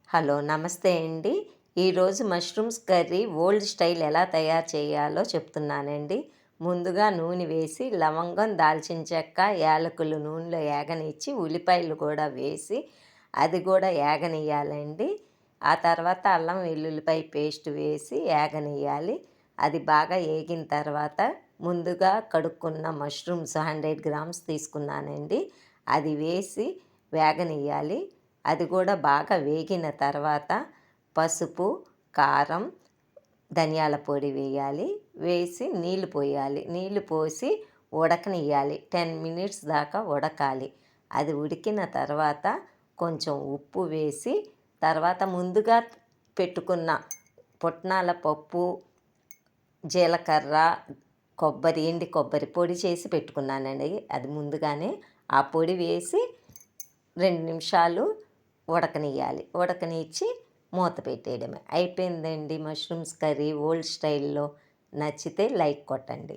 Hello నమస్తే అండి. ఈరోజు మష్రూమ్స్ కర్రీ ఓల్డ్ స్టైల్ ఎలా తయారు చేయాలో చెప్తున్నానండి. ముందుగా నూనె వేసి లవంగం, దాల్చిన చెక్క, యాలకులు నూనెలో ఏగనిచ్చి ఉల్లిపాయలు కూడా వేసి అది కూడా ఏగనియ్యాలండి. ఆ తర్వాత అల్లం వెల్లుల్లిపాయ పేస్ట్ వేసి ఏగనియ్యాలి. అది బాగా ఏగిన తర్వాత ముందుగా కడుక్కున్న మష్రూమ్స్ 100 గ్రామ్స్ తీసుకున్నానండి. అది వేసి వేగనియ్యాలి. అది కూడా బాగా వేగిన తర్వాత పసుపు, కారం, ధనియాల పొడి వేయాలి. వేసి నీళ్లు పోయాలి. నీళ్లు పోసి ఉడకనియ్యాలి. 10 మినిట్స్ దాకా ఉడకాలి. అది ఉడికిన తర్వాత కొంచెం ఉప్పు వేసి తర్వాత ముందుగా పెట్టుకున్న పుట్నాల పప్పు, జీలకర్ర, కొబ్బరి, ఎండి కొబ్బరి పొడి చేసి పెట్టుకున్నానండి. అది ముందుగానే ఆ పొడి వేసి 2 నిమిషాలు ఉడకనియ్యాలి. ఉడకనిచ్చి మూత పెట్టేయడమే. అయిపోయిందండి మష్రూమ్స్ కర్రీ ఓల్డ్ స్టైల్‌లో. నచ్చితే లైక్ కొట్టండి.